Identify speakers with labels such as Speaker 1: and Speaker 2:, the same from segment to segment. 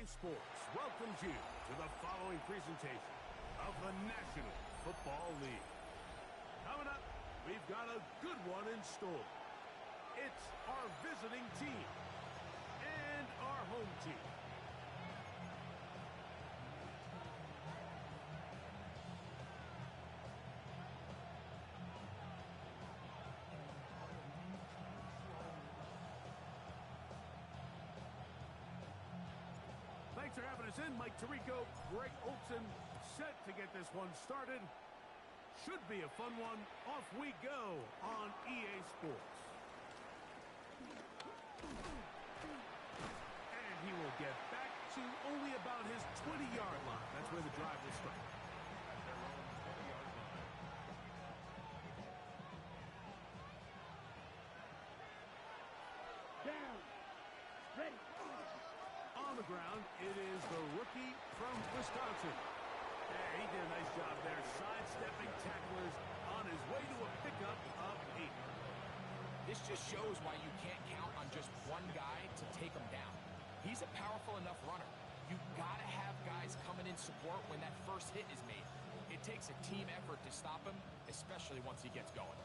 Speaker 1: Sports welcomes you to the following presentation of the National Football League. Coming up, we've got a good one in store. It's our visiting team and our home team. Thanks for having us in. Mike Tirico, Greg Olson, set to get this one started. Should be a fun one. Off we go on EA Sports. And he will get back to only about his 20-yard line. That's where the drive will start.
Speaker 2: Down. Ready.
Speaker 1: On the ground, it is the rookie from Wisconsin. Yeah, he did a nice job there, sidestepping tacklers on his way to a pickup of 8.
Speaker 3: This just shows why you can't count on just one guy to take him down. He's a powerful enough runner. You've got to have guys coming in support when that first hit is made. It takes a team effort to stop him, especially once he gets going.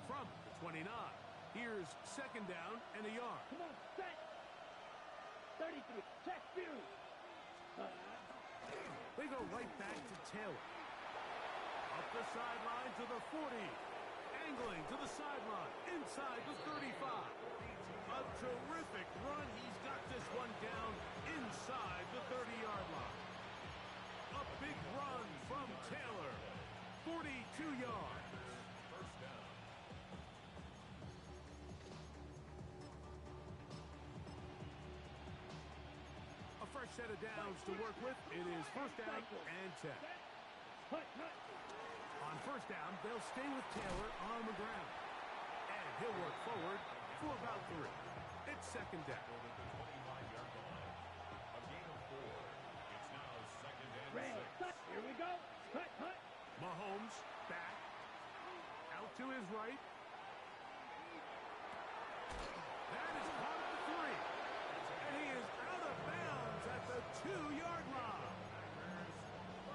Speaker 1: From the 29, here's second down and a yard.
Speaker 2: Come on, set. 33. Check view.
Speaker 1: They go right back to Taylor. Up the sideline to the 40. Angling to the sideline. Inside the 35. A terrific run. He's got this one down inside the 30-yard line. A big run from Taylor. 42 yards. First down. A fresh set of downs to work with. It is first down and 10. On first down, they'll stay with Taylor on the ground. And he'll work forward for about 3. It's second down.
Speaker 4: A gain of 4. It's now second and 6.
Speaker 2: Here we go. Cut.
Speaker 1: Mahomes back. Out to his right. That is caught at the 3. And he is out of bounds at the 2-yard line.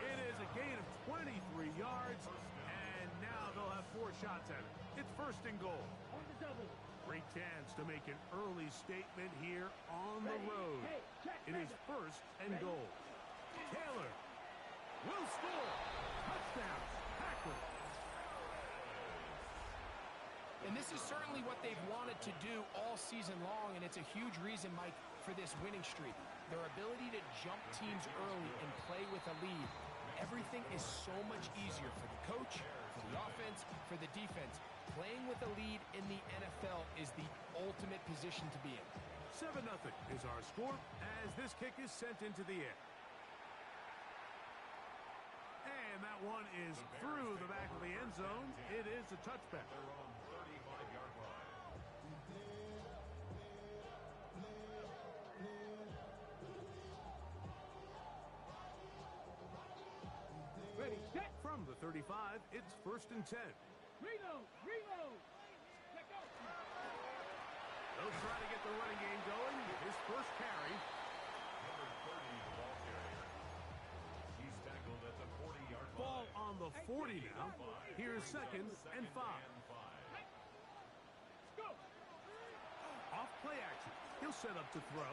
Speaker 1: It is a gain of 23 yards, and now they'll have 4 shots at it. It's first and goal.
Speaker 2: On the double.
Speaker 1: Great chance to make an early statement here on the road. It is first and goal. Taylor will score. Touchdown, Packers.
Speaker 3: And this is certainly what they've wanted to do all season long, and it's a huge reason, Mike, for this winning streak. Their ability to jump teams early and play with a lead. Everything is so much easier for the coach, for the offense, for the defense. Playing with a lead in the NFL is the ultimate position to be in.
Speaker 1: 7-0 is our score as this kick is sent into the air. And that one is through the back of the end zone. It is a touchback.
Speaker 4: They're on 35-yard line.
Speaker 2: Ready, set.
Speaker 1: From the 35, it's first and 10.
Speaker 2: Reload. Let go.
Speaker 1: They'll try to get the running game going. His first carry.
Speaker 4: Number 30, the ball carrier. He's tackled at the 40-yard line.
Speaker 1: Ball on the 40 now. Here's second and 5.
Speaker 2: Let's go.
Speaker 1: Off play action. He'll set up to throw.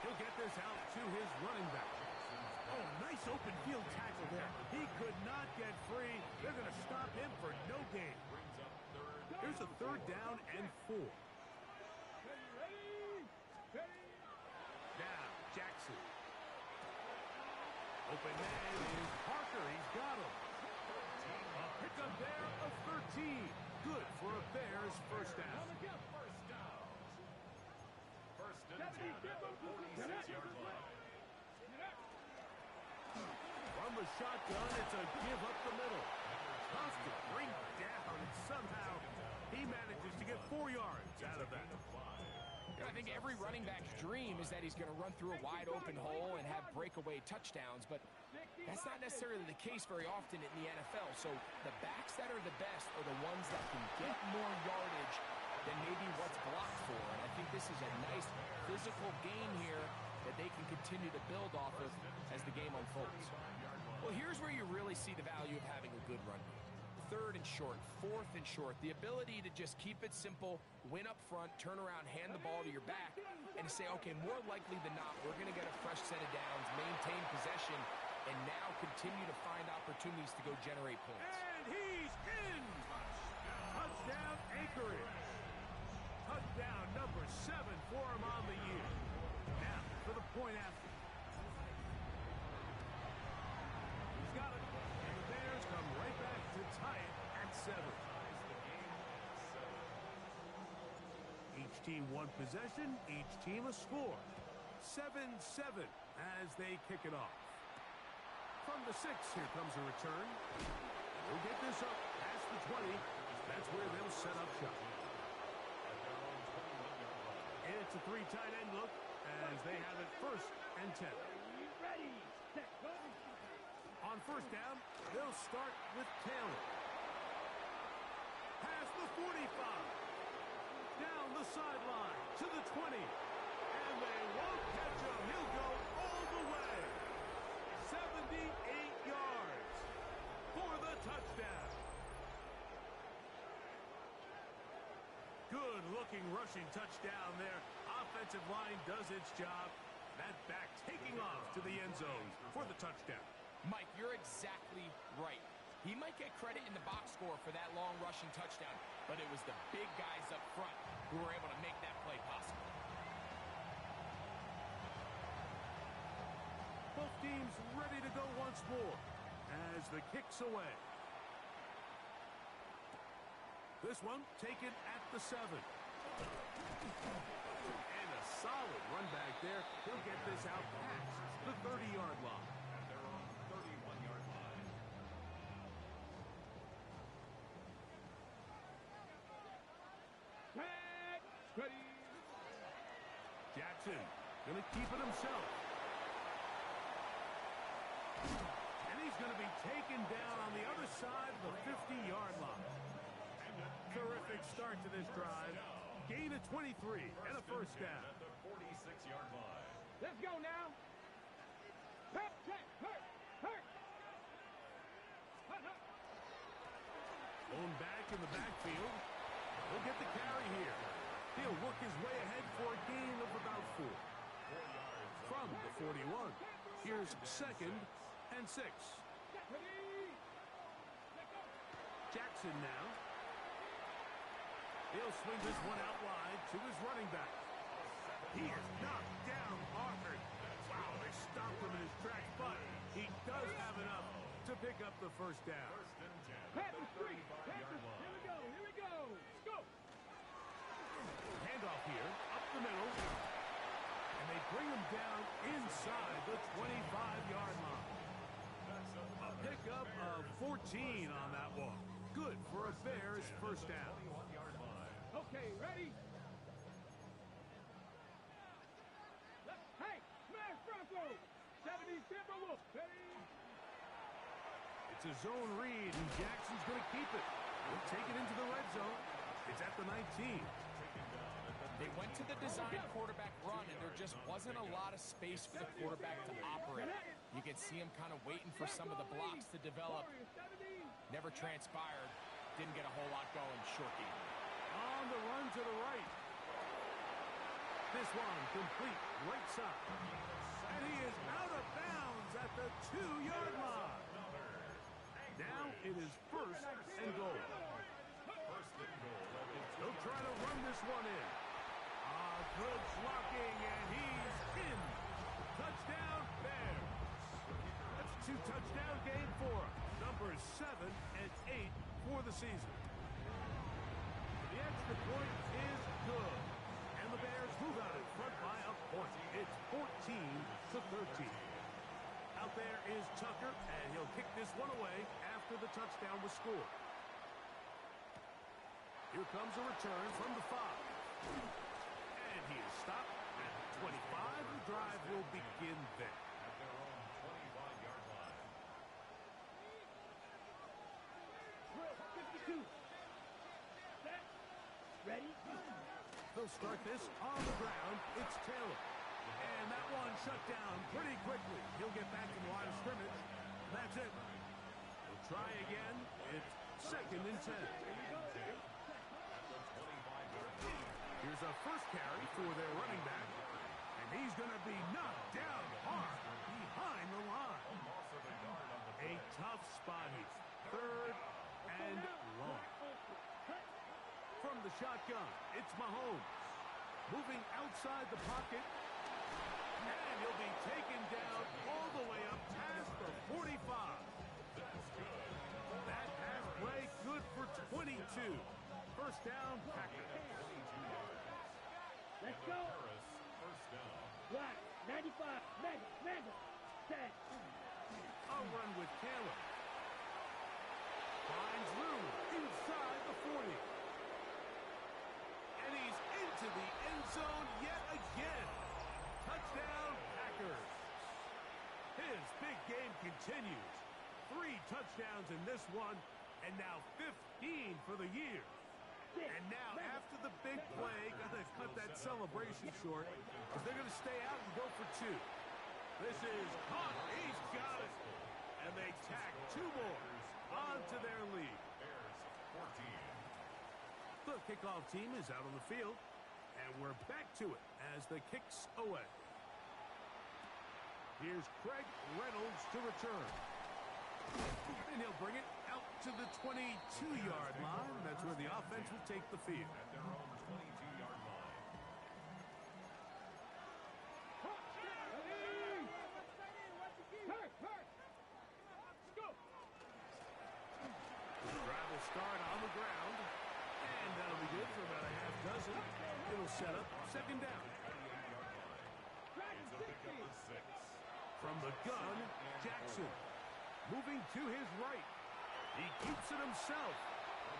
Speaker 1: He'll get this out to his running back. Oh, nice open field tackle there. He could not get free. They're going to stop him for no gain.
Speaker 4: Brings up third.
Speaker 1: Here's a third down and 4.
Speaker 2: Ready.
Speaker 1: Now, Jackson. Open man is Parker. He's got him. A pickup there of 13. Good for a Bears first down.
Speaker 4: First down. First and 10 at the 46-yard line.
Speaker 1: From the shotgun, it's a give up the middle. Tough to bring down, and somehow he manages to get 4 yards out of that.
Speaker 3: I think every running back's dream is that he's going to run through a wide open hole and have breakaway touchdowns, but that's not necessarily the case very often in the NFL. So the backs that are the best are the ones that can get more yardage than maybe what's blocked for. this is a nice physical game here that they can continue to build off of as the game unfolds. Well, here's where you really see the value of having a good run game. Third and short, fourth and short, the ability to just keep it simple, win up front, turn around, hand the ball to your back, and to say, okay, more likely than not, we're going to get a fresh set of downs, maintain possession, and now continue to find opportunities to go generate points.
Speaker 1: And he's in! Touchdown, Anchorage. Touchdown number 7 for him on the year. Now for the point after. He's got it. And the Bears come right back to tie it at 7. Each team one possession, each team a score. 7-7 as they kick it off. From the 6, here comes a return. They'll get this up past the 20. That's where they'll set up shop. It's a 3 tight end look as they have it 1st and 10.
Speaker 2: Ready, set, go.
Speaker 1: On 1st down, they'll start with Taylor. Past the 45. Down the sideline to the 20. And they won't catch him. He'll go all the way. 78 yards for the touchdown. Good-looking rushing touchdown there. Offensive line does its job. That back taking off to the end zone for the touchdown.
Speaker 3: Mike, you're exactly right. He might get credit in the box score for that long rushing touchdown, but it was the big guys up front who were able to make that play possible.
Speaker 1: Both teams ready to go once more as the kick's away. This one taken at the 7. And a solid run back there. He'll get this out past the 30-yard line.
Speaker 4: They're on 31-yard line.
Speaker 2: Ready.
Speaker 1: Jackson going to keep it himself. And he's going to be taken down on the other side of the 50-yard line. Terrific start to this drive. Gain of 23 and a 1st down.
Speaker 4: At the 46-yard line.
Speaker 2: Let's go now. Hurt, hurt, hurt.
Speaker 1: Owned back in the backfield. He'll get the carry here. He'll work his way ahead for a gain of about 4. From the 41. Here's 2nd and 6. Jackson now. He'll swing this one out wide to his running back. He is knocked down hard. Wow, they stopped him in his tracks, but he does have enough to pick up the 1st down.
Speaker 4: 1st and 10
Speaker 2: Pass
Speaker 4: at
Speaker 2: the
Speaker 4: the
Speaker 2: street.
Speaker 4: 35-yard line.
Speaker 2: Here we go. Go.
Speaker 1: Handoff here, up the middle. And they bring him down inside the 25-yard line. A pickup of 14 on that one. Good for a Bears 1st down.
Speaker 4: 21-yard line.
Speaker 2: Okay, ready? Hey, smash Bronco! 70 Timberwolves, ready?
Speaker 1: It's a zone read, and Jackson's going to keep it. He'll take it into the red zone. It's at the 19.
Speaker 3: They went to the design quarterback run, and there just wasn't a lot of space for the quarterback to operate. You can see him kind of waiting for some of the blocks to develop. Never transpired. Didn't get a whole lot going. Short game.
Speaker 1: On the run to the right. This one complete right side. And he is out of bounds at the 2-yard line. Now it is 1st and goal.
Speaker 4: 1st and goal.
Speaker 1: They'll try to run this one in. Good blocking, and he's in. Touchdown, Bears. That's a 2-touchdown game for him. Numbers 7 and 8 for the season. The extra point is good. And the Bears move out in front by a point. It's 14-13. Out there is Tucker, and he'll kick this one away after the touchdown was scored. Here comes a return from the 5. And he is stopped at the 25. The drive will begin there.
Speaker 4: At their own 25-yard line.
Speaker 2: 52. Set. Ready?
Speaker 1: The They'll start this on the ground. It's Taylor. And that one shut down pretty quickly. He'll get back to the line of scrimmage. That's it. We'll try again. It's 2nd and 10. Here's a first carry for their running back. And he's going to be knocked down hard behind the line. A tough spot here. 3rd and long. From the shotgun, it's Mahomes. Moving outside the pocket. And he'll be taken down all the way up past the 45. That pass play good for 22. First down, Packers.
Speaker 2: Let's go. Black, 95, mega, set.
Speaker 1: A run with Taylor. Finds room inside the 40. And he's into the end zone yet again. Touchdown, Packers. His big game continues. 3 touchdowns in this one, and now 15 for the year. And now, after the big play, got to cut that celebration short, because they're going to stay out and go for 2. This is caught. He's got it. And they tack 2 more onto their lead. The kickoff team is out on the field, and we're back to it as the kick's away. Here's Craig Reynolds to return. And he'll bring it out to the 22-yard line. That's where the offense will take the field.
Speaker 4: At their own 22-yard line.
Speaker 1: Drive will start on the ground. And that'll be good for about a half dozen. It'll set up 2nd down. From the gun, Jackson. Moving to his right. He keeps it himself.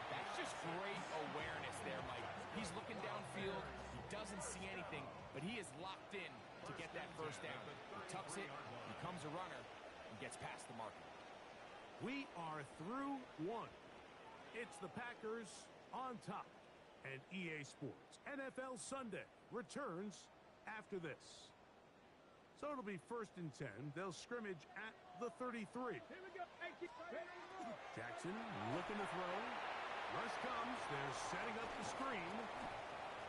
Speaker 3: That's just great awareness there, Mike. He's looking downfield. He doesn't see anything, but he is locked in to get that first down. He tucks it, becomes a runner, and gets past the marker.
Speaker 1: We are through 1. It's the Packers on top. And EA Sports NFL Sunday returns after this. So it'll be 1st and 10. They'll scrimmage at the 33. Jackson looking to throw. Rush comes. They're setting up the screen.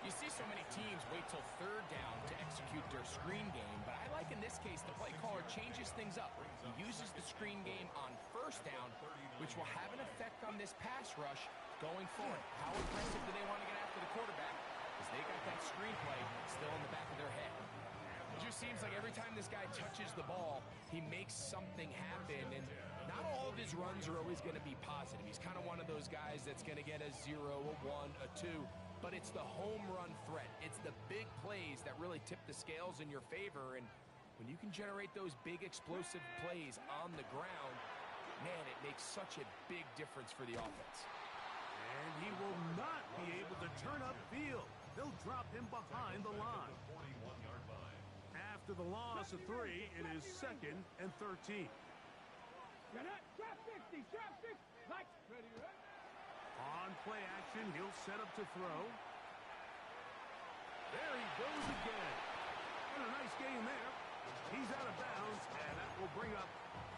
Speaker 3: You see so many teams wait till 3rd down to execute their screen game, but I like in this case the play caller changes things up. He uses the screen game on 1st down, which will have an effect on this pass rush going forward. How aggressive do they want to get after the quarterback? Because they got that screen play still in the back of their head. It just seems like every time this guy touches the ball, he makes something happen, and not all of his runs are always going to be positive. He's kind of one of those guys that's going to get a 0, a 1, a 2, but it's the home run threat. It's the big plays that really tip the scales in your favor, and when you can generate those big explosive plays on the ground, man, it makes such a big difference for the offense.
Speaker 1: And he will not be able to turn upfield. They'll drop him behind the line. After the loss of 3, it is 2nd and 13.
Speaker 2: Drop 60, drop 60. Like, ready, right?
Speaker 1: On play action, he'll set up to throw. There he goes again. And a nice game there. He's out of bounds, and that will bring up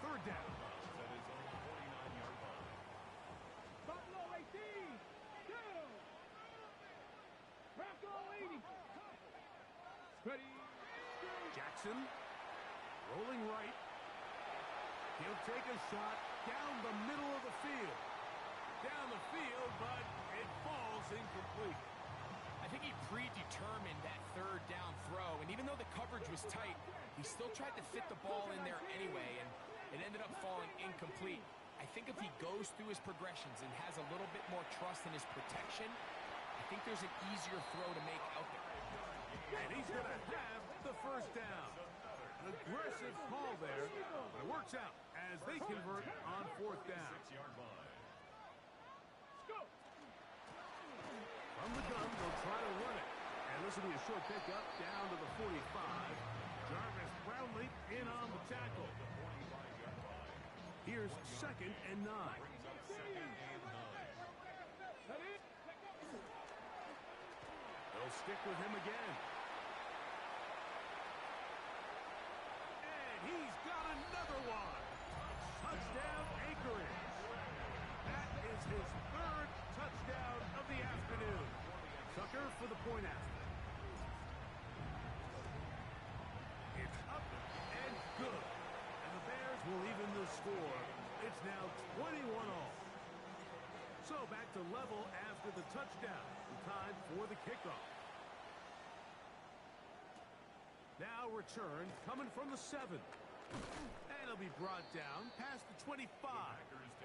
Speaker 1: 3rd down.
Speaker 2: Buffalo 18, 2. Bronco 80. Ready.
Speaker 1: Jackson, rolling right. He'll take a shot down the middle of the field. Down the field, but it falls incomplete.
Speaker 3: I think he predetermined that 3rd down throw, and even though the coverage was tight, he still tried to fit the ball in there anyway, and it ended up falling incomplete. I think if he goes through his progressions and has a little bit more trust in his protection, I think there's an easier throw to make out there.
Speaker 1: And he's going to have the 1st down. An aggressive call there, but it works out as they convert on 4th down. From the gun, they'll try to run it. And this will be a short pickup down to the 45. Jarvis Brownlee in on the tackle. Here's 2nd and 9. They'll stick with him again. And he's got another one. Touchdown, Anchorage. That is his third touchdown of the afternoon. Tucker for the point after. It's up and good. And the Bears will even the score. It's now 21-all. So back to level after the touchdown. Time for the kickoff. Now return coming from the 7. And it'll be brought down past the 25.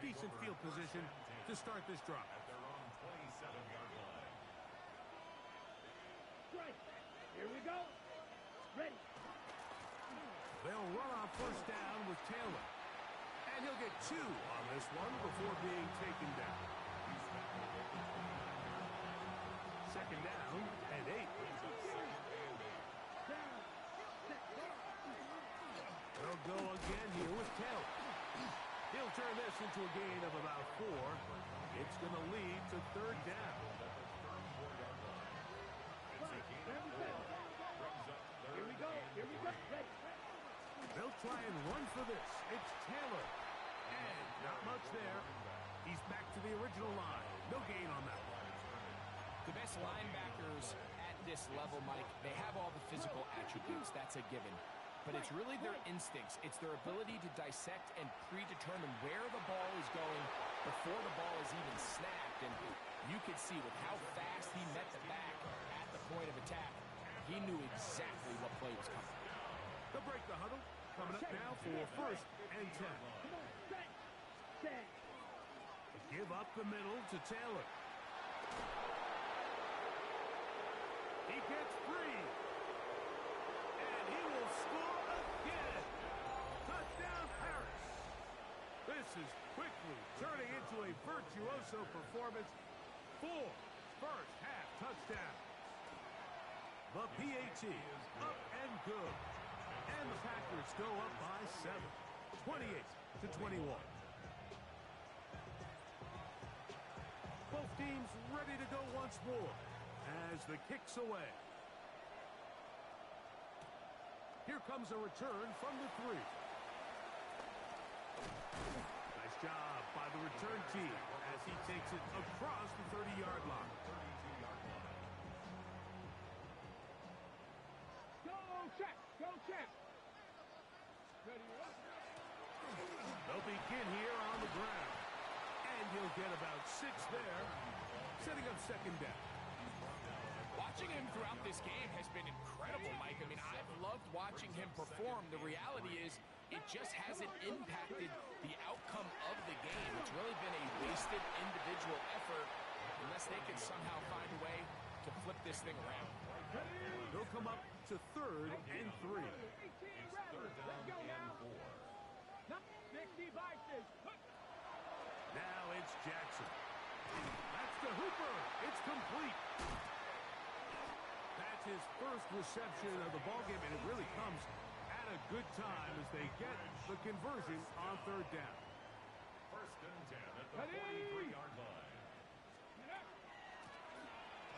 Speaker 1: Decent field position to start this drive.
Speaker 4: At their own 27-yard line.
Speaker 2: Right. Here we go. Ready.
Speaker 1: They'll run on first down with Taylor. And he'll get 2 on this one before being taken down. Second down and 8. They'll go again here with Taylor. He'll turn this into a gain of about 4. It's going to lead to third down.
Speaker 2: Here we go. Here we go. Ready.
Speaker 1: They'll try and run for this. It's Taylor. And not much there. He's back to the original line. No gain on that one.
Speaker 3: The best linebackers at this level, Mike, they have all the physical attributes. That's a given. But it's really their instincts. It's their ability to dissect and predetermine where the ball is going before the ball is even snapped. And you could see with how fast he met the back at the point of attack, he knew exactly what play was coming.
Speaker 1: They'll break the huddle. Coming up now for first and 10.
Speaker 2: Set.
Speaker 1: Give up the middle to Taylor. He gets free. And he will score again. Touchdown, Harris. This is quickly turning into a virtuoso performance. 4 first half touchdowns. The PAT up and good. And the Packers go up by 7. 28-21. Both teams ready to go once more as the kick's away. Here comes a return from the 3. Nice job by the return team as he takes it across the 30-yard line.
Speaker 2: Go check. Go check. Ready.
Speaker 1: They'll begin here on the ground. And he'll get about 6 there, setting up second down.
Speaker 3: Watching him throughout this game has been incredible, Mike. I mean, I've loved watching him perform. The reality is it just hasn't impacted the outcome of the game. It's really been a wasted individual effort unless they can somehow find a way to flip this thing around.
Speaker 1: They'll come up to third and 3.
Speaker 4: It's third down and 4.
Speaker 2: 60 devices.
Speaker 1: Now it's Jackson. That's to Hooper. It's complete. That's his first reception of the ballgame, and it really comes at a good time as they get the conversion on third down.
Speaker 4: First and 10 at the 43-yard line.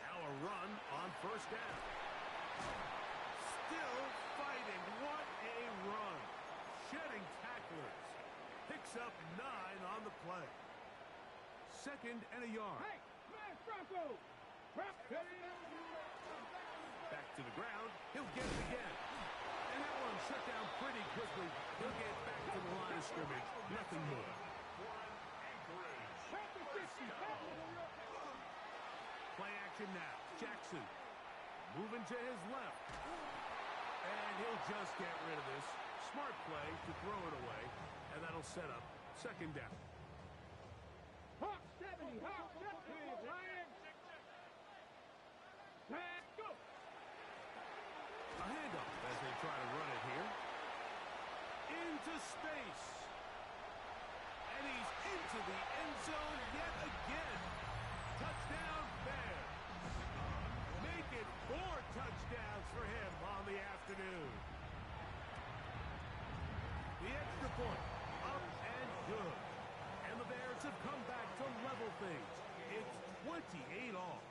Speaker 1: Now a run on first down. Still fighting. What a run. Shedding tacklers. Picks up 9 on the play. Second and a yard.
Speaker 2: Hey, man, Bronco.
Speaker 1: Back to the ground. He'll get it again. And that one shut down pretty quickly. He'll get back to the line of scrimmage. Nothing more. Play action now. Jackson moving to his left. And he'll just get rid of this. Smart play to throw it away. And that'll set up second down.
Speaker 2: Hawk 70. Hawk 70. Ryan. Go.
Speaker 1: A handoff as they try to run it here. Into space. And he's into the end zone yet again. Touchdown Bears. Make it 4 touchdowns for him on the afternoon. The extra point. Up and good. And the Bears have come back to level things. It's 28 all.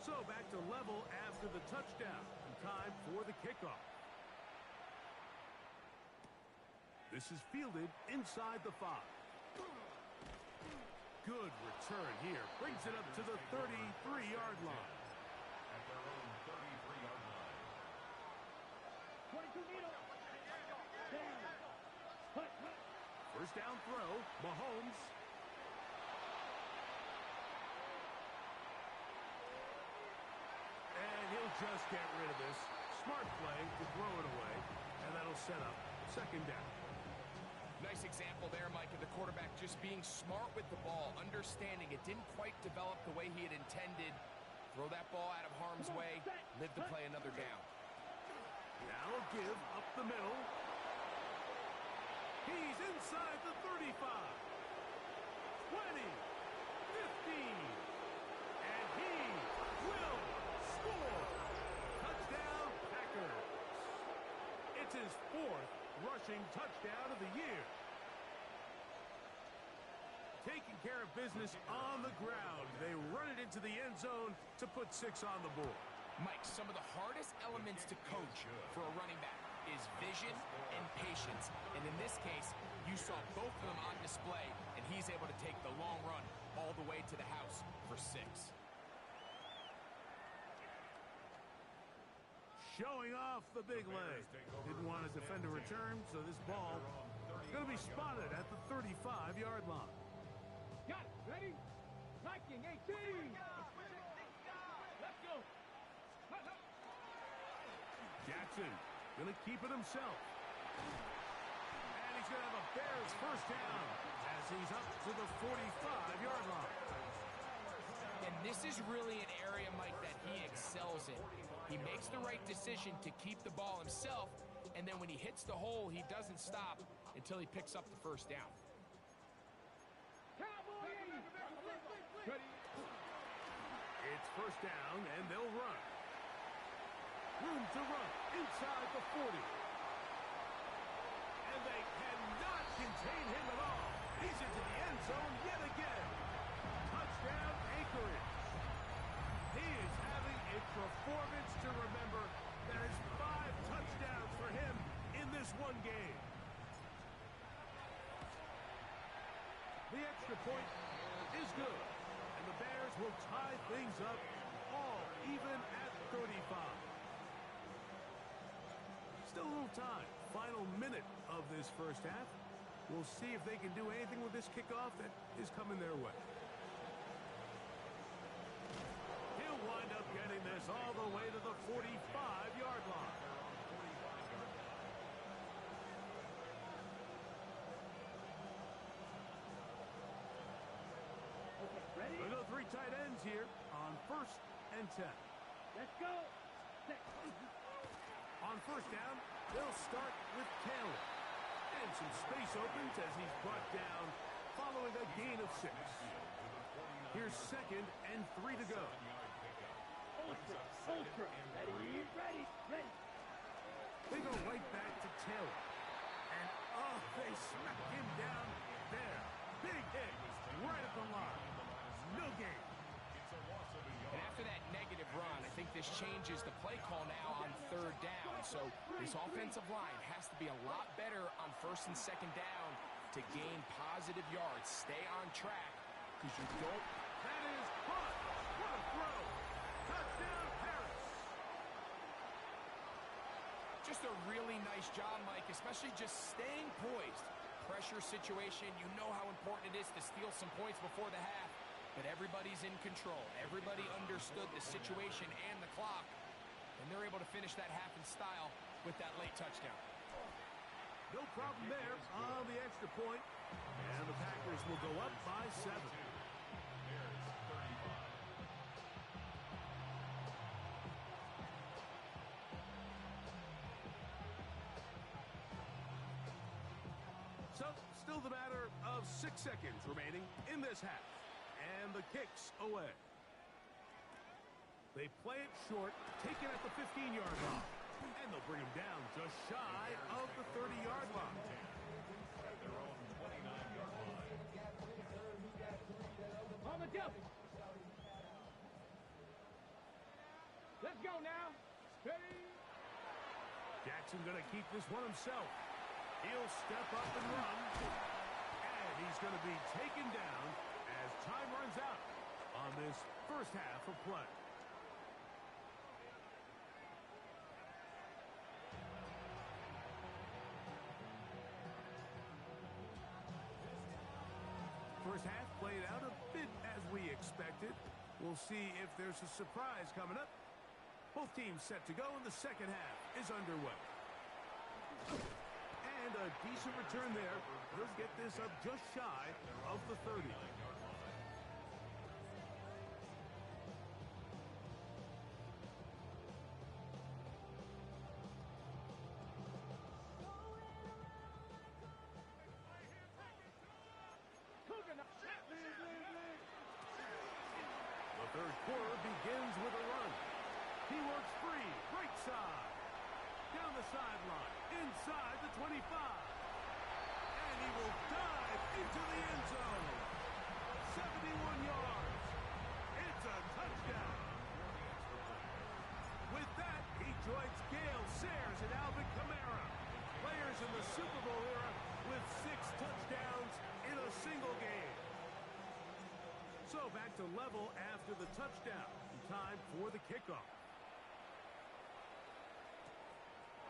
Speaker 1: So back to level after the touchdown. And time for the kickoff. This is fielded inside the 5. Good return here. Brings it up to the 33-yard line.
Speaker 4: At their own 33-yard line.
Speaker 2: 22 meter. Down. Hut, hut.
Speaker 1: First down throw, Mahomes. And he'll just get rid of this. Smart play to throw it away. And that'll set up second down.
Speaker 3: Nice example there, Mike, of the quarterback just being smart with the ball, understanding it didn't quite develop the way he had intended. Throw that ball out of harm's way, live to play another down.
Speaker 1: Now a give up the middle. He's inside the 35. 20. 15. And he will score. Touchdown, Packers. It's his 4th rushing touchdown of the year. Taking care of business on the ground. They run it into the end zone to put 6 on the board.
Speaker 3: Mike, some of the hardest elements to coach for a running back is vision and patience. And in this case, you saw both of them on display, and he's able to take the long run all the way to the house for 6.
Speaker 1: Showing off the big leg. Didn't want to defend a return, so this ball is going to be spotted at the 35-yard line.
Speaker 2: Got it. Ready? Liking 18. Let's go. Hut, hut.
Speaker 1: Jackson going to keep it himself. And he's going to have a Bears first down as he's up to the 45-yard line.
Speaker 3: And this is really an area, Mike, that he excels in. He makes the right decision to keep the ball himself, and then when he hits the hole, he doesn't stop until he picks up the first down.
Speaker 2: Cowboys. Ready.
Speaker 1: It's first down, and they'll run. Room to run inside the 40. And they cannot contain him at all. He's into the end zone yet again. Touchdown, Anchorage. He is having a performance to remember. That is 5 touchdowns for him in this one game. The extra point is good. And the Bears will tie things up all even at 35. Still a little time. Final minute of this first half. We'll see if they can do anything with this kickoff that is coming their way. He'll wind up getting this all the way to the 45-yard line.
Speaker 2: Okay, ready?
Speaker 1: We'll go 3 tight ends here on 1st and 10.
Speaker 2: Let's go. Set.
Speaker 1: On first down, they'll start with Taylor. And some space opens as he's brought down following a gain of 6. Here's 2nd and 3 to go.
Speaker 2: Ultra. Ultra. Ready. Ready. Ready.
Speaker 1: They go right back to Taylor. And, oh, they smack him down there. Big hit right at the line. No gain.
Speaker 3: And after that negative run, I think this changes the play call now on 3rd down. So this offensive line has to be a lot better on 1st and 2nd down to gain positive yards. Stay on track because you don't.
Speaker 1: That is caught. What a throw. Touchdown, Harris.
Speaker 3: Just a really nice job, Mike, especially just staying poised. Pressure situation, you know how important it is to steal some points before the half. But everybody's in control. Everybody understood the situation and the clock. And they're able to finish that half in style with that late touchdown.
Speaker 1: No problem there on the extra point. And the Packers will go up by 7. So, still the matter of 6 seconds remaining in this half. And the kick's away. They play it short, taken at the 15-yard line. And they'll bring him down just shy of the 30-yard line.
Speaker 4: At their own 29-yard line.
Speaker 2: On the double.
Speaker 1: Jackson going to keep this one himself. He'll step up and run. And he's going to be taken down as time runs out on this first half of play. First half played out a bit as we expected. We'll see if there's a surprise coming up. Both teams set to go, and the second half is underway. And a decent return there. He'll get this up just shy of the 30. The third quarter begins with a run. He works free, right side. Down the sideline, inside the 25. And he will dive into the end zone. 71 yards. It's a touchdown. With that, he joins Gale Sayers and Alvin Kamara, players in the Super Bowl era with 6 touchdowns in a single game. So back to level after the touchdown. Time for the kickoff.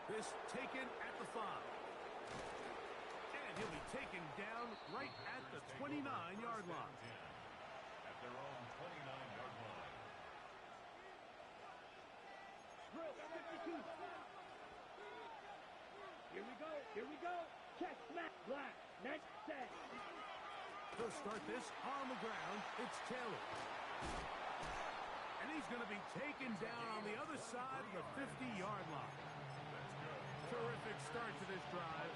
Speaker 1: This taken at the 5. And he'll be taken down right at the 29-yard line.
Speaker 4: At their own 29-yard line.
Speaker 2: Drill 52. Here we go. Here we go. Check, snap, black. Next set.
Speaker 1: They'll start this on the ground. It's Taylor. And he's going to be taken down on the other side of the 50-yard line. Terrific start to this drive.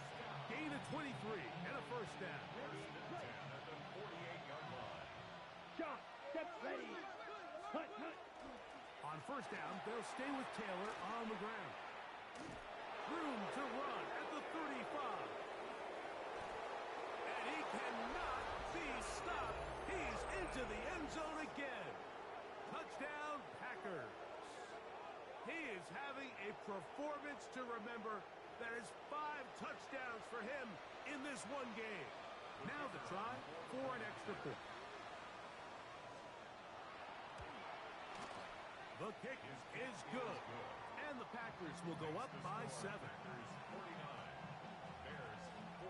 Speaker 1: Gain of 23 and a first down.
Speaker 4: At the 48-yard line.
Speaker 2: Shot. Step ready. Hut, hut.
Speaker 1: On first down, they'll stay with Taylor on the ground. Room to run at the 35. And he cannot be stopped. He's into the end zone again. Touchdown, Packers. He is having a performance to remember. That is 5 touchdowns for him in this one game. Now the try for an extra point. The kick is good. And the Packers will go up by 7.
Speaker 4: 49. Bears 42.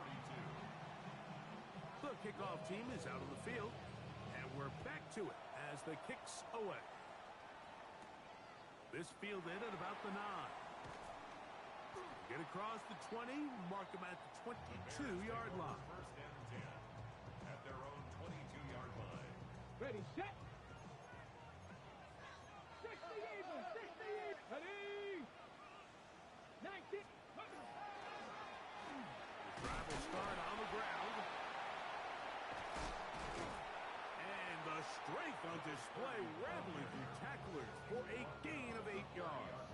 Speaker 1: The kickoff team is out on the field. And we're back to it as the kick's away. This fielded at about the 9. Get across the 20, mark them at the 22-yard line.
Speaker 4: First and 10 at their own 22-yard line.
Speaker 2: Ready, set. 60 even. 60 even. Ready. 90.
Speaker 1: The drive will start on the ground. And the strength on display, rattling through tacklers for a gain of 8 yards.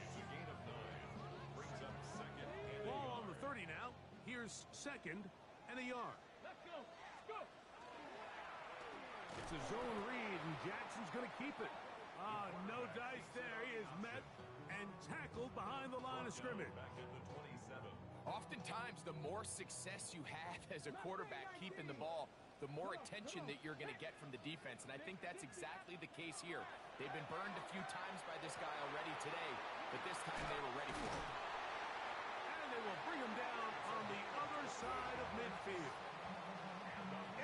Speaker 4: It's a gain of 9. Brings up second and a
Speaker 1: Ball on
Speaker 4: yard.
Speaker 1: the 30 now. Here's second and a yard.
Speaker 2: Let's go. Let's go.
Speaker 1: It's a zone read, and Jackson's going to keep it. No dice there. He is met and tackled behind the line of scrimmage.
Speaker 4: Back at the 27.
Speaker 3: Oftentimes, the more success you have as a quarterback keeping the ball, the more attention that you're going to get from the defense. And I think that's exactly the case here. They've been burned a few times by this guy already today, but this time they were ready for it.
Speaker 1: And they will bring him down on the other side of midfield.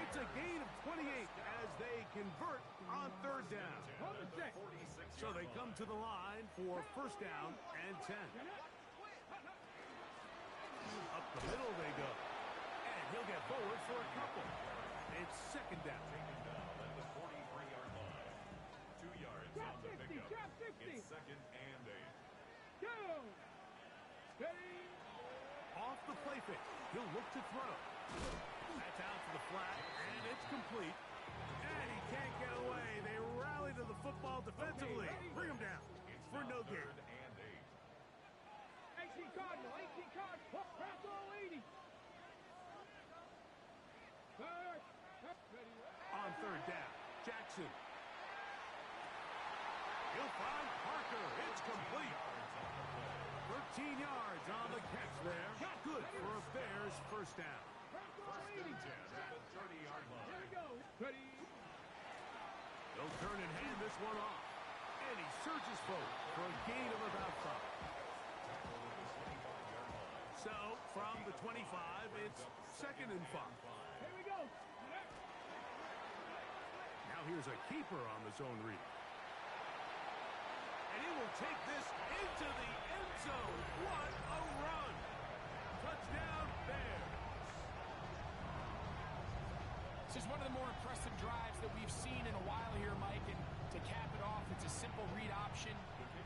Speaker 1: It's a gain of 28 as they convert on third down. So they come to the line for first down and 10. Up the middle they go. And he'll get forward for a couple. It's second down.
Speaker 4: Taken down at the 43-yard line. 2 yards
Speaker 2: Drop
Speaker 4: on the
Speaker 2: 50,
Speaker 4: pickup.
Speaker 2: drop 50.
Speaker 4: It's second and 8.
Speaker 2: Go. Ready.
Speaker 1: Off the play fake. He'll look to throw. That's out to the flat, and it's complete. And he can't get away. They rally to the football defensively. Bring him down for no gain.
Speaker 4: Third and 8.
Speaker 2: 18 Cardinal. 18 Cardinal. Press all 80. Third. Ready.
Speaker 1: On third down, Jackson. He'll find Parker. It's complete. 13 yards on the catch there. Good for a Bears first down.
Speaker 4: First and 10 at the 30-yard line.
Speaker 2: Here we go. Ready.
Speaker 1: They'll turn and hand this one off. And he surges forward for a gain of about 5. So, from the 25, it's 2nd and 5.
Speaker 2: Here we go.
Speaker 1: Now here's a keeper on the zone read. And he will take this into the end zone. What a run. Touchdown, Bears.
Speaker 3: This is one of the more impressive drives that we've seen in a while here, Mike. And to cap it off, it's a simple read option.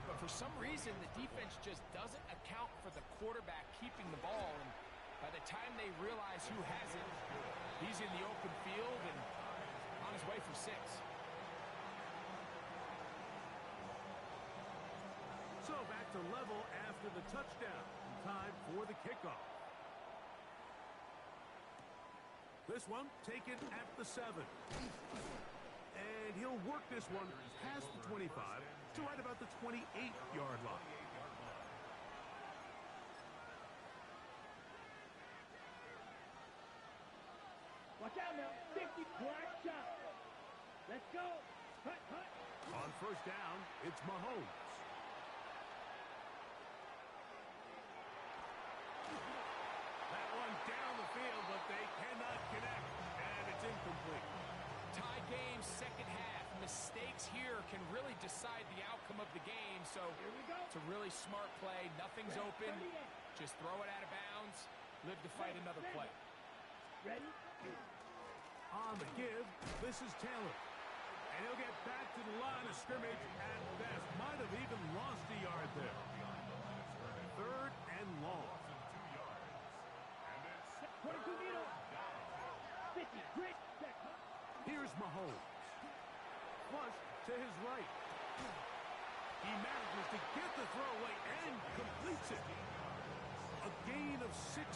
Speaker 3: But for some reason, the defense just doesn't account for the quarterback keeping the ball. And by the time they realize who has it, he's in the open field and on his way for 6.
Speaker 1: So back to level after the touchdown. Time for the kickoff. This one taken at the 7. And he'll work this one past the 25 to right about the 28-yard line.
Speaker 2: Watch out now. 50 black shot. Let's go. Hut, hut.
Speaker 1: On first down, it's Mahomes. That one down the field, but they cannot connect. And it's incomplete.
Speaker 3: Tie game, second half. Mistakes here can really decide the outcome of the game. So
Speaker 2: Here we go.
Speaker 3: it's a really smart play. Nothing's open.
Speaker 2: 38.
Speaker 3: Just throw it out of bounds. Live to fight another play.
Speaker 2: Ready?
Speaker 1: On the give, this is Taylor. And he'll get back to the line of scrimmage at best. Might have even lost a yard there. 3rd and long.
Speaker 2: 22 meter. 50. Great. Check.
Speaker 1: Here's Mahomes. Flush to his right. He manages to get the throw away and completes it. A gain of 16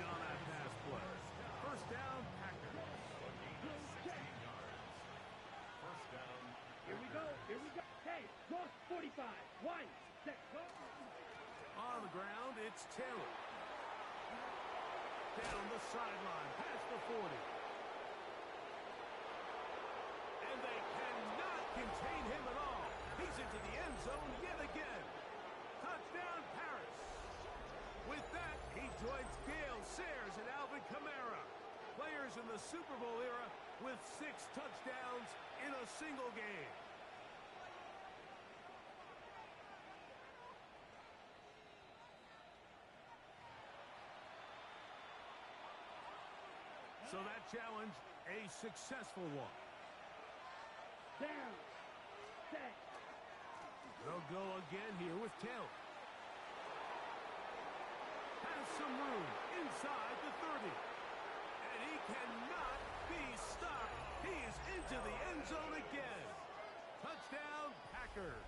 Speaker 1: on that pass play. First down, Packers.
Speaker 2: Here we go. Here we go. Hey, lost 45. 1. Set. Go.
Speaker 1: On the ground, it's Taylor. Down the sideline, past the 40. And they cannot contain him at all. He's into the end zone yet again. Touchdown, Paris. With that, he joins Gale Sayers and Alvin Kamara. Players in the Super Bowl era with 6 touchdowns in a single game. So that challenge, a successful one.
Speaker 2: Down. Set.
Speaker 1: They'll go again here with Taylor. Has some room inside the 30. And he cannot be stopped. He is into the end zone again. Touchdown, Packers.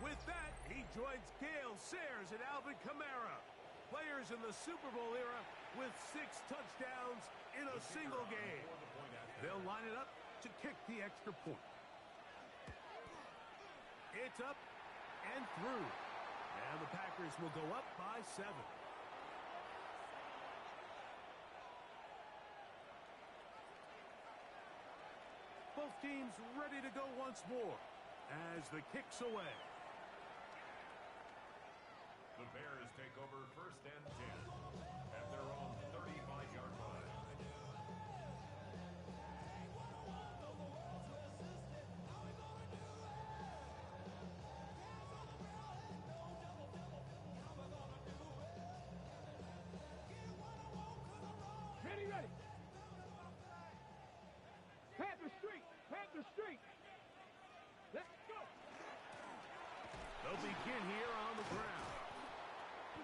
Speaker 1: With that, he joins Gale Sayers and Alvin Kamara. Players in the Super Bowl era with 6 touchdowns in a single game. They'll line it up to kick the extra point. It's up and through. And the Packers will go up by 7. Both teams ready to go once more as the kick's away.
Speaker 4: The Bears take over first and 10 at their own 35-yard line.
Speaker 2: Ready, ready. Panther Street. Panther Street. Let's go.
Speaker 1: They'll begin here on the ground.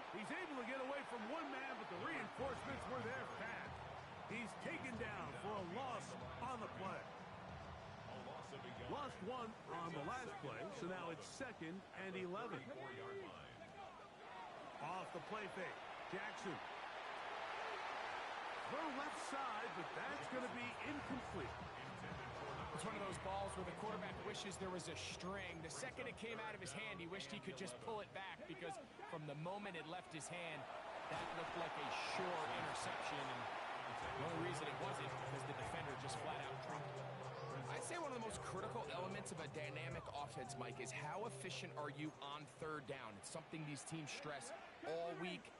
Speaker 1: He's able to get away from one man, but the reinforcements were there fast. He's taken down for a loss on the play. Lost 1 on the last play, so now it's 2nd and 11.
Speaker 4: 4-yard line.
Speaker 1: Off the play fake, Jackson. Throw left side, but that's going to be incomplete.
Speaker 3: It's one of those balls where the quarterback wishes there was a string. The second it came out of his hand, he wished he could just pull it back because from the moment it left his hand, that looked like a sure interception. And the only reason it wasn't because the defender just flat out dropped it. I'd say one of the most critical elements of a dynamic offense, Mike, is how efficient are you on third down. It's something these teams stress all week.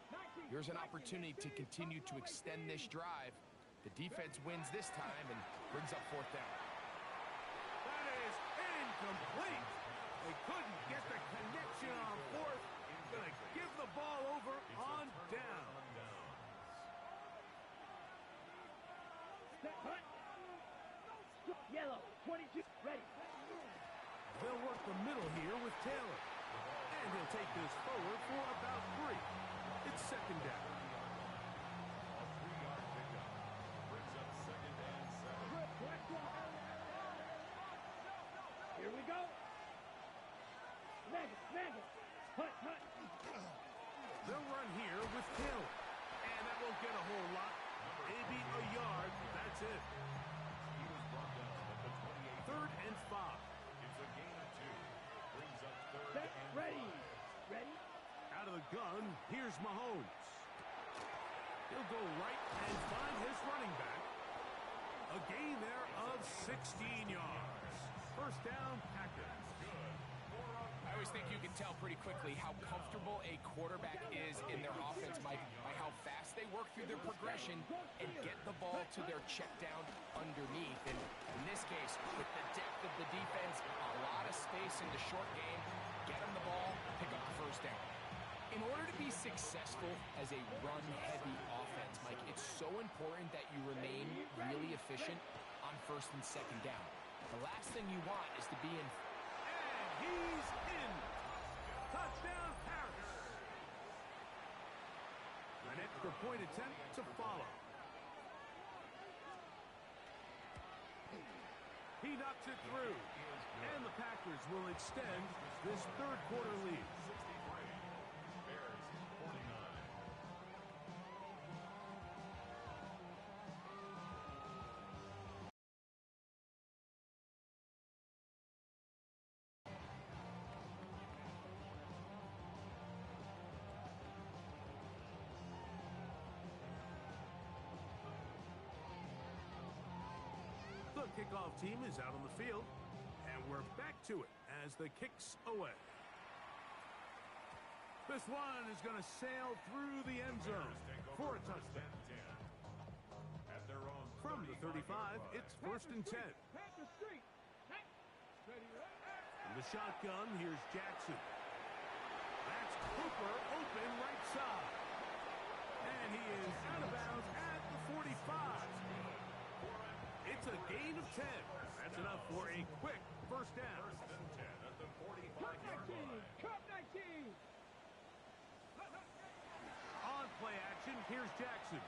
Speaker 3: Here's an opportunity to continue to extend this drive. The defense wins this time and brings up fourth down.
Speaker 1: That is incomplete. They couldn't get the connection on fourth. Gonna give the ball over on down.
Speaker 2: Hut. Yellow, 22, ready.
Speaker 1: They'll work the middle here with Taylor. And he'll take this forward for about 3. It's second down.
Speaker 4: A 3-yard pickup brings up second and 7.
Speaker 2: Here we go. Maggot. Hut.
Speaker 1: They'll run here with Taylor. And that won't get a whole lot. Maybe a yard. That's it.
Speaker 4: He was brought down at the 28.
Speaker 1: Third and 5.
Speaker 4: It's a gain of 2. Brings up third
Speaker 2: Set,
Speaker 4: and
Speaker 2: ready.
Speaker 4: 5.
Speaker 2: Ready.
Speaker 1: Out of the gun, here's Mahomes. He'll go right and find his running back. A gain there of 16 yards. First down, Packers.
Speaker 3: I always think you can tell pretty quickly how comfortable a quarterback is in their offense, Mike, by how fast they work through their progression and get the ball to their check down underneath. And in this case, with the depth of the defense, a lot of space in the short game, get them the ball, pick up the first down. In order to be successful as a run-heavy offense, Mike, it's so important that you remain really efficient on first and second down. The last thing you want is to be in.
Speaker 1: And he's in. Touchdown, Paris. An extra point attempt to follow. He knocks it through. And the Packers will extend this third quarter lead.
Speaker 4: 63. Bears 49.
Speaker 1: The kickoff team is out on the field, and we're back to it as the kick's away. This one is going to sail through the end zone for a touchdown.
Speaker 4: At their own
Speaker 1: From the 35, it's first and 10.
Speaker 2: Panther Street. Ready.
Speaker 1: In the shotgun, here's Jackson. That's Cooper open right side. And he is out of bounds at the 45. It's a gain of 10. That's enough for a quick first down.
Speaker 4: First and 10 at the 45-yard line.
Speaker 2: Cup 19.
Speaker 1: On play action, here's Jackson.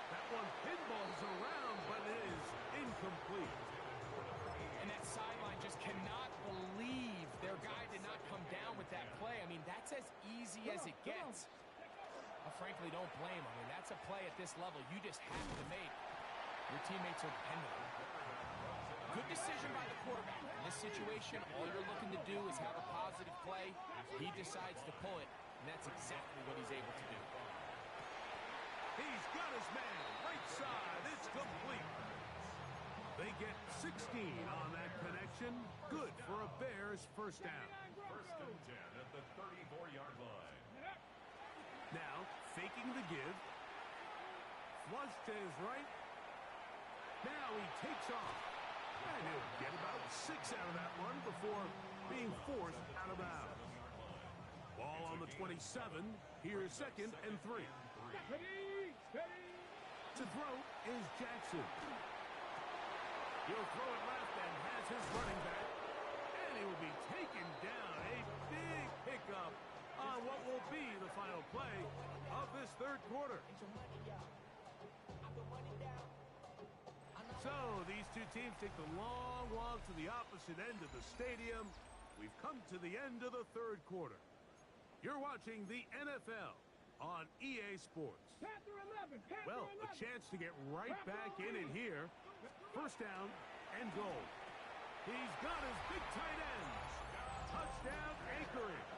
Speaker 1: That one pinballs around, but it is incomplete.
Speaker 3: And that sideline just cannot believe their guy did not come down with that play. I mean, that's as easy as it gets. I frankly don't blame him. I mean, that's a play at this level you just have to make. Your teammates are dependent on it. Good decision by the quarterback. In this situation, all you're looking to do is have a positive play. He decides to pull it, and that's exactly what he's able to do.
Speaker 1: He's got his man right side. It's complete. They get 16 on that connection. Good for a Bears first down.
Speaker 4: First and 10 at the 34-yard line.
Speaker 1: Now, faking the give. Flush to his right. Now he takes off. And he'll get about 6 out of that one before being forced out of bounds. Ball on the 27. Here's second and 3.
Speaker 2: Ready.
Speaker 1: To throw is Jackson. He'll throw it left and has his running back. And he will be taken down. A big pickup on what will be the final play of this third quarter. So these two teams take the long walk to the opposite end of the stadium. We've come to the end of the third quarter. You're watching the NFL on EA Sports.
Speaker 2: Panther 11. Panther
Speaker 1: Well,
Speaker 2: 11.
Speaker 1: a chance to get right back in it here. First down and goal. He's got his big tight end. Touchdown, Anchorage.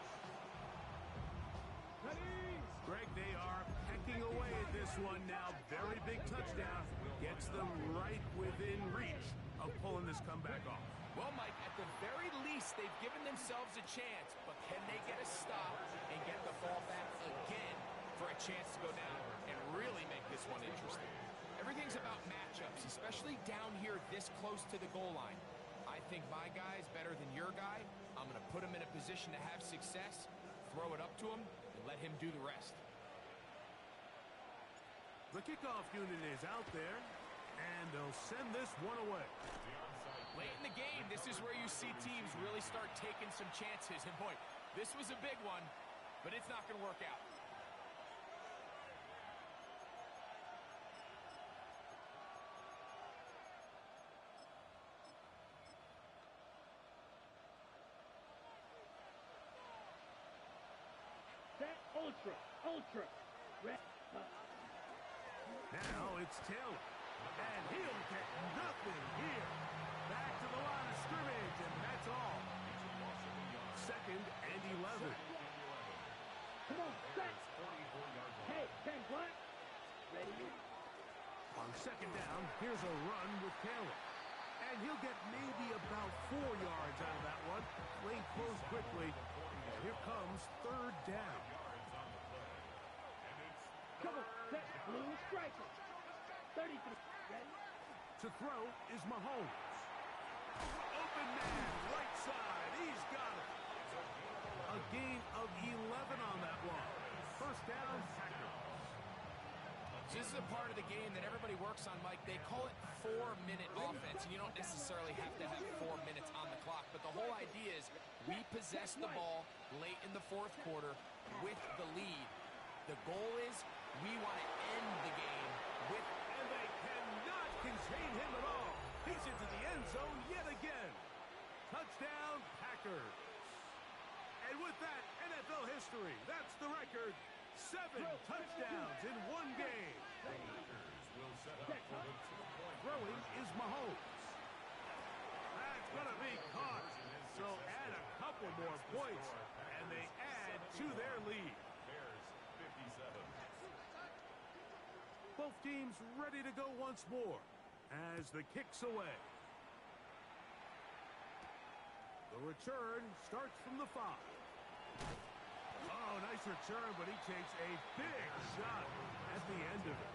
Speaker 1: Greg, they are pecking away at this one now. Very big touchdown. Gets them right within reach of pulling this comeback off.
Speaker 3: Well, Mike, at the very least, they've given themselves a chance, but can they get a stop and get the ball back again for a chance to go down and really make this one interesting? Everything's about matchups, especially down here this close to the goal line. I think my guy's better than your guy. I'm going to put him in a position to have success, throw it up to him, and let him do the rest.
Speaker 1: The kickoff unit is out there, and they'll send this one away.
Speaker 3: Late in the game, this is where you see teams really start taking some chances. And boy, this was a big one, but it's not going to work out.
Speaker 2: Set ultra. Ultra. Red.
Speaker 1: Now it's Taylor, and he'll get nothing here. Back to the line of scrimmage, and that's all. Second and 11.
Speaker 2: Come on, set. Hey, 10 black. Ready?
Speaker 1: On second down, here's a run with Taylor. And he'll get maybe about 4 yards out of that one. Lane closed quickly. And here comes third down.
Speaker 2: Come on, set. Blue striker. 33. Ready?
Speaker 1: To throw is Mahomes. Open man, right side. He's got it. A gain of 11 on that one. First down, Packers.
Speaker 3: So this is a part of the game that everybody works on, Mike. They call it 4-minute offense, and you don't necessarily have to have 4 minutes on the clock. But the whole idea is we possess the ball late in the fourth quarter with the lead. The goal is we want to end the game with...
Speaker 1: And they cannot contain him at all. He's into the end zone yet again. Touchdown, Packers. And with that, NFL history, that's the record. 7 touchdowns in one game. Throwing is Mahomes. That's going to be caught. So add a couple more points, and they add to their lead. Both teams ready to go once more as the kick's away. The return starts from the 5. Oh, nice return, but he takes a big shot at the end of it.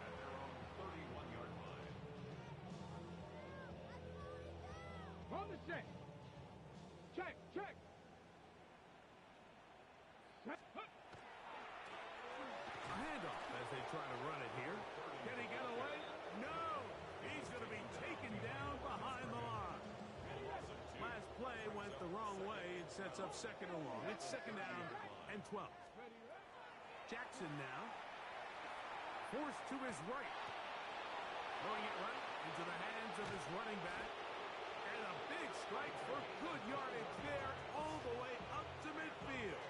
Speaker 4: At their own 31-yard line.
Speaker 2: On the set. Check, check. Set.
Speaker 1: A handoff as they try to run it here. Can he get away? No! He's going to be taken down behind the line. Last play went the wrong way. It sets up second and long. It's second down and 12. Jackson now. Forced to his right. Throwing it right into the hands of his running back. And a big strike for good yardage there all the way up to midfield.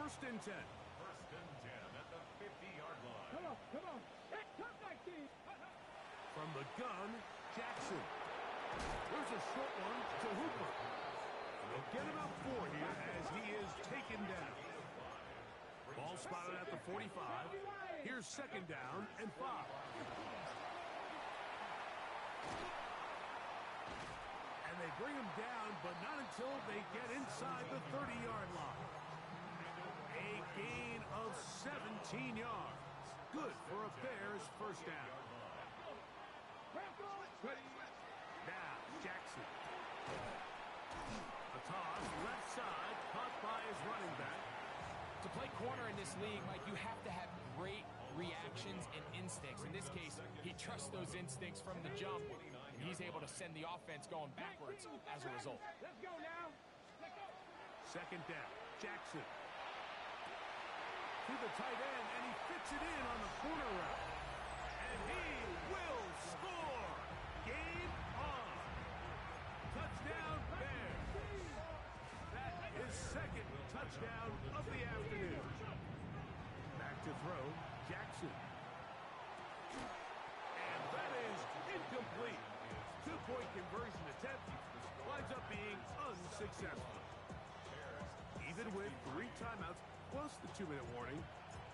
Speaker 1: First and 10.
Speaker 4: First and 10 at the 50-yard line.
Speaker 2: Come on, come on. Set, come back, team.
Speaker 1: From the gun, Jackson. There's a short one to Hooper. They'll get about 4 here as he is taken down. Ball spotted at the 45. Here's second down and 5. And they bring him down, but not until they get inside the 30-yard line. A gain of 17 yards. Good for a Bears first down. Now, Jackson. A toss, left side, caught by his running back.
Speaker 3: To play corner in this league, Mike, you have to have great reactions and instincts. In this case, he trusts those instincts from the jump, and he's able to send the offense going backwards as a result.
Speaker 2: Let's go now. Let's go.
Speaker 1: Second down, Jackson. To the tight end, and he fits it in on the corner route. And he will score. Game on. Touchdown, Bears. That is second touchdown touchdown of the afternoon. Back to throw, Jackson. And that is incomplete. Two-point conversion attempt winds up being unsuccessful. Even with 3 timeouts plus the 2-minute warning,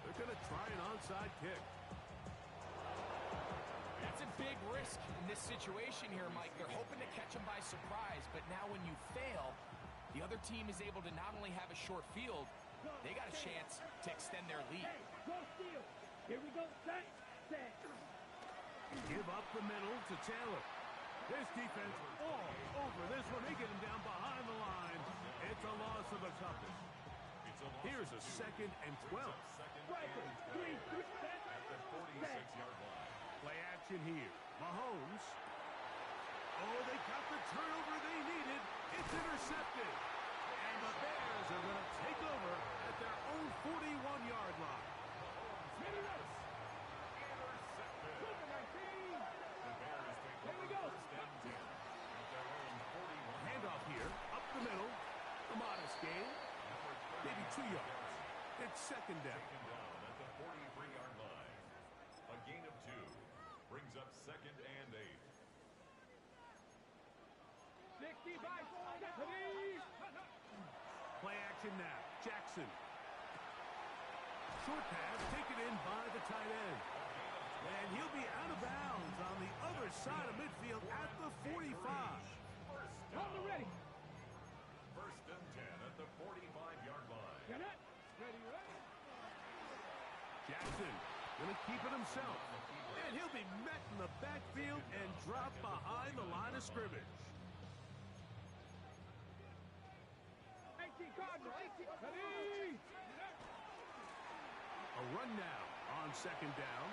Speaker 1: they're going to try an onside kick.
Speaker 3: That's a big risk in this situation here, Mike. They're hoping to catch them by surprise, but now when you fail, the other team is able to not only have a short field, they got a chance to extend their lead.
Speaker 2: Go steal. Here we go. Set.
Speaker 1: Give up the middle to Taylor. This defense all over this one. They get him down behind the line. It's a loss of a couple. Here's a 2nd and 12.
Speaker 2: Striker. 3, set.
Speaker 4: At the 46-yard line.
Speaker 1: Play action here. Mahomes. Oh, they got the turnover they needed. It's intercepted. And the Bears are going to take over at their own 41-yard line.
Speaker 4: Intercepted.
Speaker 2: Super 19.
Speaker 4: The Bears take
Speaker 2: Here we
Speaker 4: over
Speaker 2: go.
Speaker 4: 1st and 10 at their own 41.
Speaker 1: Handoff here. Up the middle. A modest gain. Maybe 2 yards. It's 2nd down.
Speaker 4: Taken down at the 43-yard line. A gain of 2 brings up 2nd and 8.
Speaker 2: 65.
Speaker 1: Play action now. Jackson. Short pass taken in by the tight end. And he'll be out of bounds on the other side of midfield at the 45.
Speaker 2: On the ready.
Speaker 4: 1st and 10 at the 45-yard line.
Speaker 2: Get it. Ready.
Speaker 1: Jackson going to keep it himself. And he'll be met in the backfield and dropped behind the line of scrimmage.
Speaker 2: 18 Cardinal. 18. Ready.
Speaker 1: A run now on 2nd down.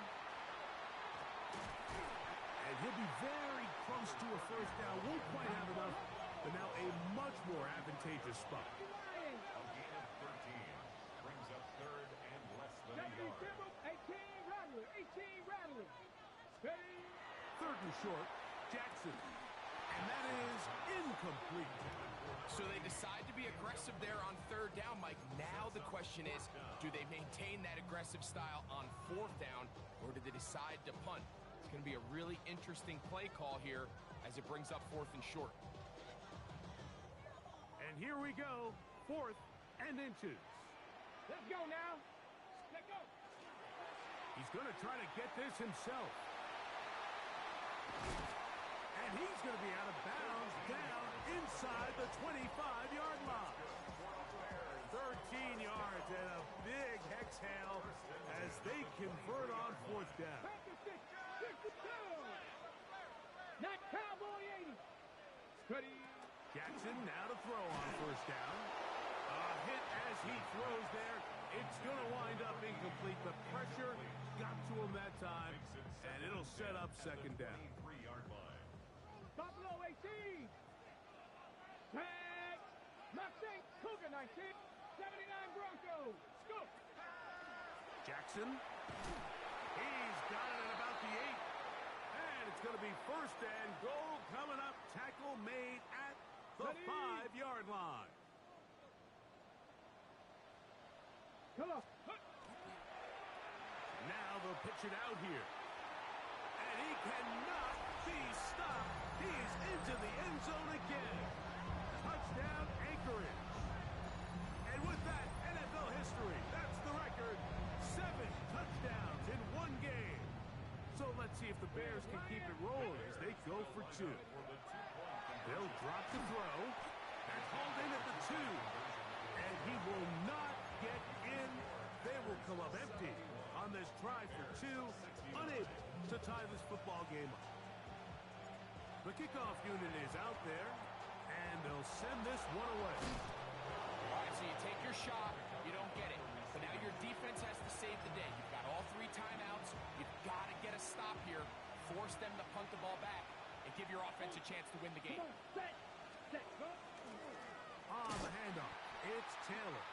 Speaker 1: And he'll be very close to a 1st down. Won't quite have enough, but now a much more advantageous spot.
Speaker 4: A gain of 13 brings up 3rd and less than a yard.
Speaker 2: 18 Rattler. 18 Rattler. Ready.
Speaker 1: 3rd and short, Jackson. And that is incomplete.
Speaker 3: So they decide to be aggressive there on 3rd down, Mike. Now the question is, do they maintain that aggressive style on 4th down, or do they decide to punt? It's going to be a really interesting play call here as it brings up 4th and short.
Speaker 1: And here we go, 4th and inches.
Speaker 2: Let's go now. Let's go.
Speaker 1: He's going to try to get this himself. And he's going to be out of bounds down inside the 25-yard line. 13 yards and a big exhale as they convert on 4th down.
Speaker 2: 52. Not Cowboy 80. Ready.
Speaker 1: Jackson now to throw on 1st down. A hit as he throws there. It's going to wind up incomplete. The pressure got to him that time, and it'll set up 2nd down.
Speaker 4: 23-yard line.
Speaker 2: Buffalo 18. Tag. Mustang Cougar 19. 79 Broncos. Go.
Speaker 1: Jackson. He's got it at about the 8. And it's going to be 1st and goal coming up. Tackle made at the 5-yard line.
Speaker 2: Come on.
Speaker 1: Now they'll pitch it out here. And he cannot be stopped. He's into the end zone again. Touchdown, Anchorage. And with that, NFL history, that's the record. 7 touchdowns in 1 game. So let's see if the Bears can keep it rolling as they go for 2. They'll drop the throw. That's hauled in at the 2. And he will not get in. They will come up empty on this try for 2. Unable to tie this football game up. The kickoff unit is out there, and they'll send this one away.
Speaker 3: All right, so you take your shot, you don't get it. But now your defense has to save the day. You've got all 3 timeouts. You've got to get a stop here, force them to punt the ball back, and give your offense a chance to win the game.
Speaker 2: Come on. Set. Set. Go.
Speaker 1: On the handoff, it's Taylor.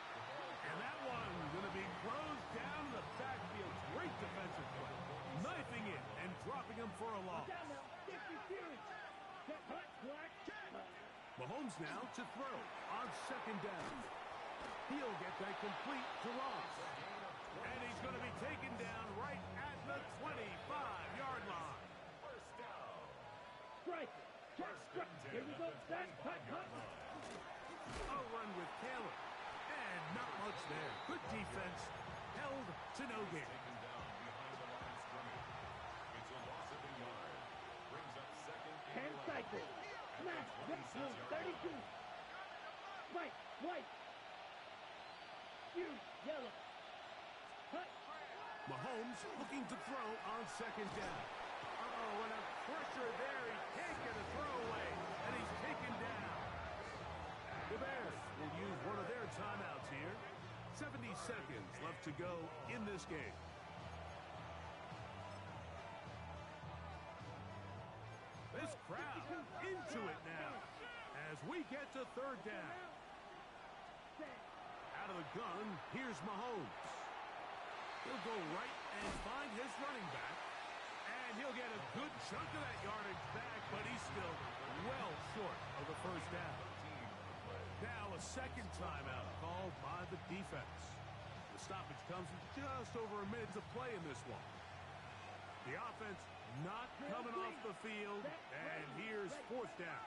Speaker 1: And that one going to be closed down the backfield. Great defensive play. Knifing it and dropping him for a loss.
Speaker 2: Down now. 50 Fury. Set. Black.
Speaker 1: Mahomes now to throw on 2nd down. He'll get that complete to Ross. And he's going to be taken down right at the 25-yard line.
Speaker 4: First down.
Speaker 2: Strike. Check. Strike. Here we go. Set. Cut.
Speaker 1: A run with Taylor. And not much there. Good defense. Held to no gain.
Speaker 4: Taken down behind the line of scrimmage. It's a loss of a yard. Brings up second and
Speaker 2: 10
Speaker 4: 11.
Speaker 2: cycles. Snap. This is 32. Spike. White. Huge. Yellow. Cut.
Speaker 1: Mahomes looking to throw on second down. Uh-oh, and a pressure there. He can't get a throw away, and he's taken down. The Bears will use one of their timeouts here. 70 seconds left to go in this game. This crowd into it now as we get to third down. Out of the gun, here's Mahomes. He'll go right and find his running back. And he'll get a good chunk of that yardage back, but he's still well short of the first down. Now a second timeout called by the defense. The stoppage comes with just over a minute to play in this one. The offense not coming off the field, and here's fourth down.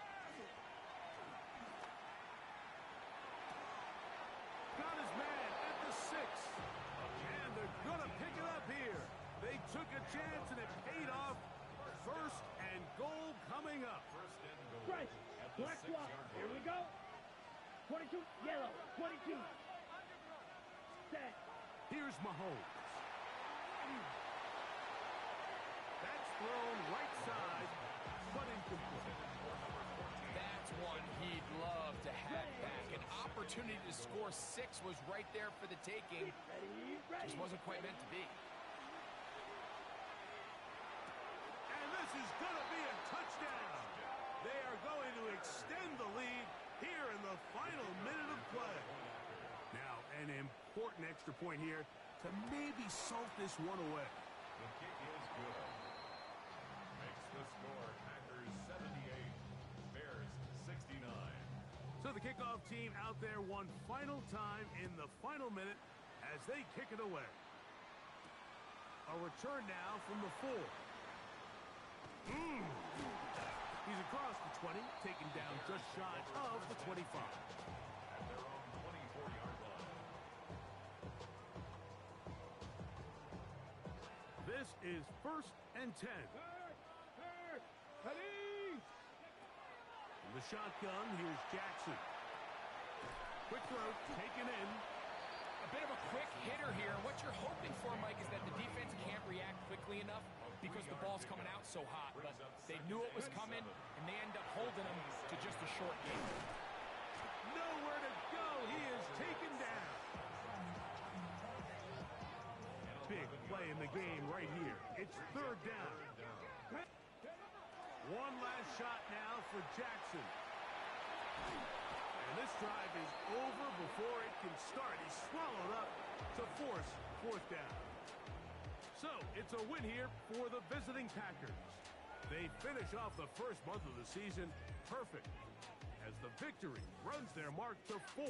Speaker 1: Got his man at the 6. And they're going to pick it up here. They took a chance, and it paid off. First and goal coming up.
Speaker 4: First and goal.
Speaker 2: Strike.
Speaker 4: At the
Speaker 2: Black
Speaker 4: 6
Speaker 2: block.
Speaker 4: yard
Speaker 2: Here we go. 22. Yellow. 22. Set.
Speaker 1: Here's Mahomes. That's thrown right side, but incomplete.
Speaker 3: That's one he'd love to have back. An opportunity to score 6 was right there for the taking.
Speaker 2: Ready.
Speaker 3: Just wasn't quite meant to be.
Speaker 1: And this is going to be a touchdown. They are going to extend the lead here in the final minute of play. Now, an important extra point here to maybe salt this one away.
Speaker 4: The kick is good. Makes the score Packers 78, Bears 69.
Speaker 1: So the kickoff team out there one final time in the final minute as they kick it away. A return now from the 4. He's across the 20, taken down just shy of the 25.
Speaker 4: At their own 24-yard line.
Speaker 1: This is first and 10.
Speaker 2: Ready.
Speaker 1: In the shotgun, here's Jackson. Quick throw, taken in.
Speaker 3: A bit of a quick hitter here. What you're hoping for, Mike, is that the defense can't react quickly enough because the ball's coming out so hot. But they knew it was coming, and they end up holding him to just a short game.
Speaker 1: Nowhere to go. He is taken down. Big play in the game right here. It's third down. One last shot now for Jackson. And this drive is over before it can start. He's swallowed up to force fourth down. So it's a win here for the visiting Packers. They finish off the first month of the season perfect as the victory runs their mark to 4.